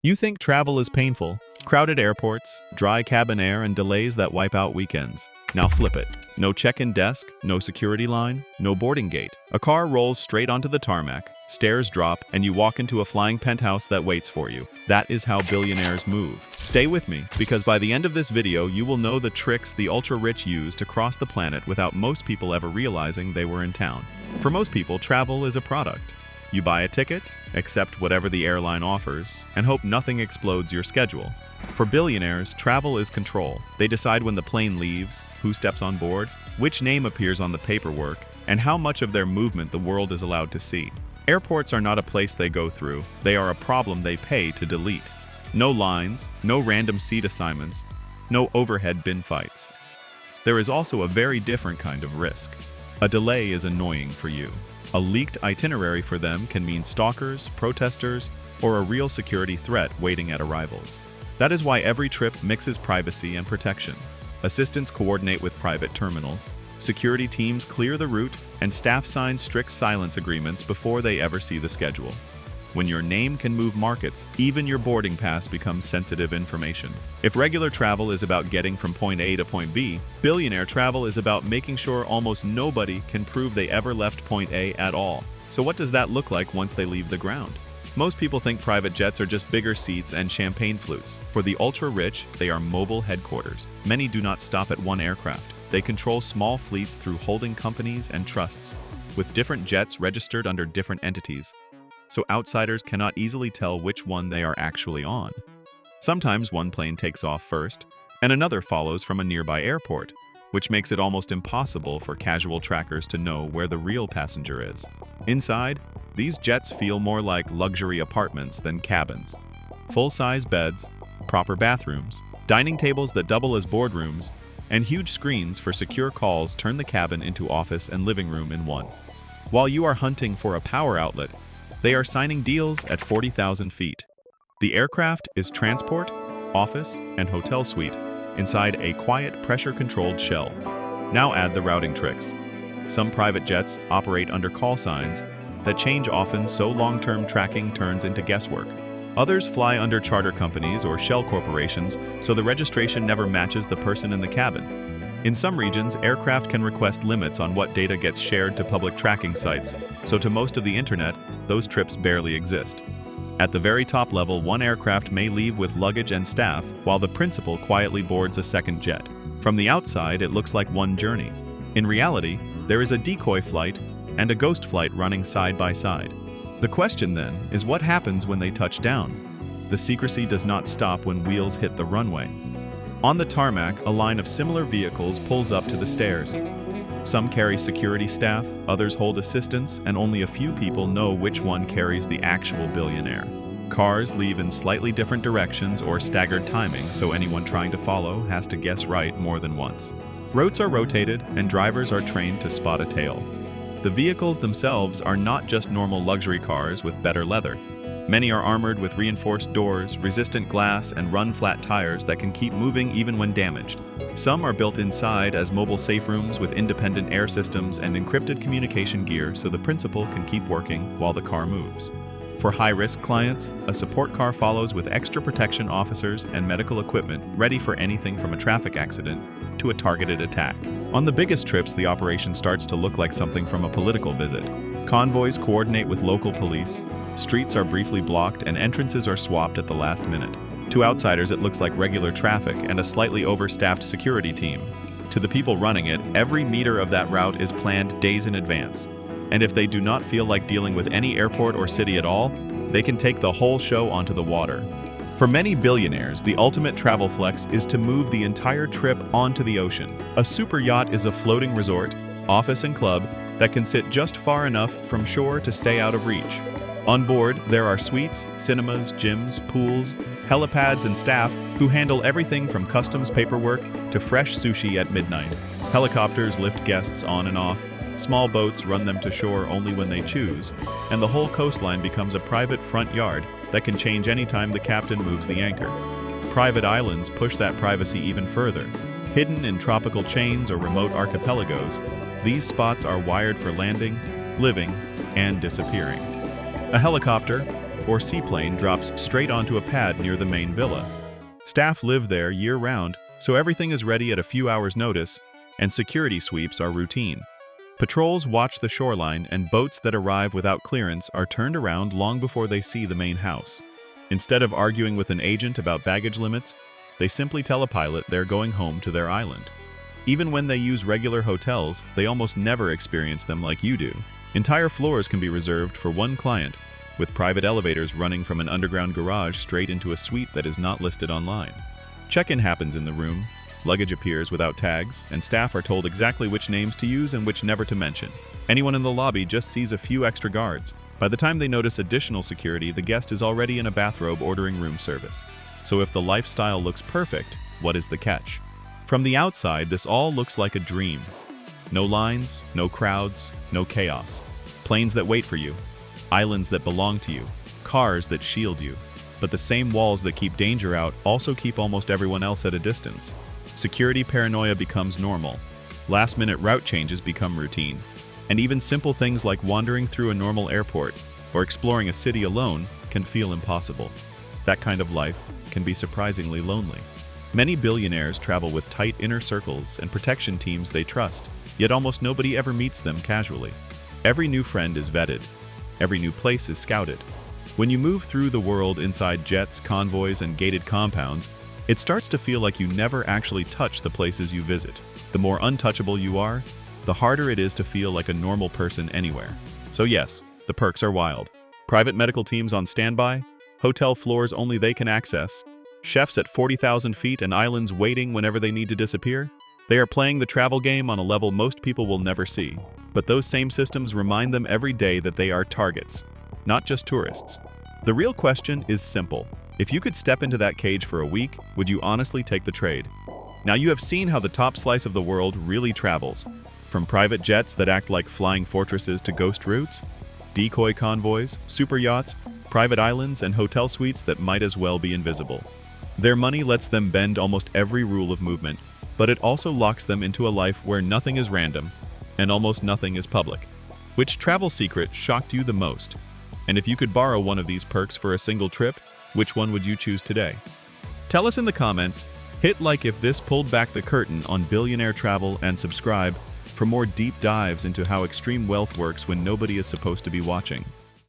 You think travel is painful? Crowded airports, dry cabin air, and delays that wipe out weekends. Now flip it. No check-in desk, no security line, no boarding gate. A car rolls straight onto the tarmac, stairs drop, and you walk into a flying penthouse that waits for you. That is how billionaires move. Stay with me, because by the end of this video, you will know the tricks the ultra-rich use to cross the planet without most people ever realizing they were in town. For most people, travel is a product. You buy a ticket, accept whatever the airline offers, and hope nothing explodes your schedule. For billionaires, travel is control. They decide when the plane leaves, who steps on board, which name appears on the paperwork, and how much of their movement the world is allowed to see. Airports are not a place they go through, they are a problem they pay to delete. No lines, no random seat assignments, no overhead bin fights. There is also a very different kind of risk. A delay is annoying for you. A leaked itinerary for them can mean stalkers, protesters, or a real security threat waiting at arrivals. That is why every trip mixes privacy and protection. Assistants coordinate with private terminals, security teams clear the route, and staff sign strict silence agreements before they ever see the schedule. When your name can move markets, even your boarding pass becomes sensitive information. If regular travel is about getting from point A to point B, billionaire travel is about making sure almost nobody can prove they ever left point A at all. So what does that look like once they leave the ground? Most people think private jets are just bigger seats and champagne flutes. For the ultra-rich, they are mobile headquarters. Many do not stop at one aircraft. They control small fleets through holding companies and trusts, with different jets registered under different entities, so outsiders cannot easily tell which one they are actually on. Sometimes one plane takes off first, and another follows from a nearby airport, which makes it almost impossible for casual trackers to know where the real passenger is. Inside, these jets feel more like luxury apartments than cabins. Full-size beds, proper bathrooms, dining tables that double as boardrooms, and huge screens for secure calls turn the cabin into office and living room in one. While you are hunting for a power outlet, they are signing deals at 40,000 feet. The aircraft is transport, office, and hotel suite inside a quiet, pressure-controlled shell. Now add the routing tricks. Some private jets operate under call signs that change often, so long-term tracking turns into guesswork. Others fly under charter companies or shell corporations, so the registration never matches the person in the cabin. In some regions, aircraft can request limits on what data gets shared to public tracking sites, so to most of the internet, those trips barely exist. At the very top level, one aircraft may leave with luggage and staff, while the principal quietly boards a second jet. From the outside, it looks like one journey. In reality, there is a decoy flight and a ghost flight running side by side. The question then is, what happens when they touch down? The secrecy does not stop when wheels hit the runway. On the tarmac, a line of similar vehicles pulls up to the stairs. Some carry security staff, others hold assistants, and only a few people know which one carries the actual billionaire. Cars leave in slightly different directions or staggered timing, so anyone trying to follow has to guess right more than once. Routes are rotated, and drivers are trained to spot a tail. The vehicles themselves are not just normal luxury cars with better leather. Many are armored with reinforced doors, resistant glass, and run-flat tires that can keep moving even when damaged. Some are built inside as mobile safe rooms with independent air systems and encrypted communication gear so the principal can keep working while the car moves. For high-risk clients, a support car follows with extra protection officers and medical equipment ready for anything from a traffic accident to a targeted attack. On the biggest trips, the operation starts to look like something from a political visit. Convoys coordinate with local police, streets are briefly blocked, and entrances are swapped at the last minute. To outsiders, it looks like regular traffic and a slightly overstaffed security team. To the people running it, every meter of that route is planned days in advance. And if they do not feel like dealing with any airport or city at all, they can take the whole show onto the water. For many billionaires, the ultimate travel flex is to move the entire trip onto the ocean. A super yacht is a floating resort, office and club that can sit just far enough from shore to stay out of reach. On board, there are suites, cinemas, gyms, pools, helipads, and staff who handle everything from customs paperwork to fresh sushi at midnight. Helicopters lift guests on and off, small boats run them to shore only when they choose, and the whole coastline becomes a private front yard that can change anytime the captain moves the anchor. Private islands push that privacy even further. Hidden in tropical chains or remote archipelagos, these spots are wired for landing, living, and disappearing. A helicopter, or seaplane drops straight onto a pad near the main villa. Staff live there year-round, so everything is ready at a few hours' notice, and security sweeps are routine. Patrols watch the shoreline, and boats that arrive without clearance are turned around long before they see the main house. Instead of arguing with an agent about baggage limits, they simply tell a pilot they're going home to their island. Even when they use regular hotels, they almost never experience them like you do. Entire floors can be reserved for one client, with private elevators running from an underground garage straight into a suite that is not listed online. Check-in happens in the room, luggage appears without tags, and staff are told exactly which names to use and which never to mention. Anyone in the lobby just sees a few extra guards. By the time they notice additional security, the guest is already in a bathrobe ordering room service. So if the lifestyle looks perfect, what is the catch? From the outside, this all looks like a dream. No lines, no crowds, no chaos. Planes that wait for you, islands that belong to you, cars that shield you. But the same walls that keep danger out also keep almost everyone else at a distance. Security paranoia becomes normal. Last-minute route changes become routine. And even simple things like wandering through a normal airport or exploring a city alone can feel impossible. That kind of life can be surprisingly lonely. Many billionaires travel with tight inner circles and protection teams they trust, yet almost nobody ever meets them casually. Every new friend is vetted. Every new place is scouted. When you move through the world inside jets, convoys, and gated compounds, it starts to feel like you never actually touch the places you visit. The more untouchable you are, the harder it is to feel like a normal person anywhere. So yes, the perks are wild. Private medical teams on standby, hotel floors only they can access, chefs at 40,000 feet and islands waiting whenever they need to disappear. They are playing the travel game on a level most people will never see. But those same systems remind them every day that they are targets, not just tourists. The real question is simple. If you could step into that cage for a week, would you honestly take the trade? Now you have seen how the top slice of the world really travels. From private jets that act like flying fortresses to ghost routes, decoy convoys, super yachts, private islands, and hotel suites that might as well be invisible. Their money lets them bend almost every rule of movement, but it also locks them into a life where nothing is random and almost nothing is public. Which travel secret shocked you the most? And if you could borrow one of these perks for a single trip, which one would you choose today? Tell us in the comments, hit like if this pulled back the curtain on billionaire travel, and subscribe for more deep dives into how extreme wealth works when nobody is supposed to be watching.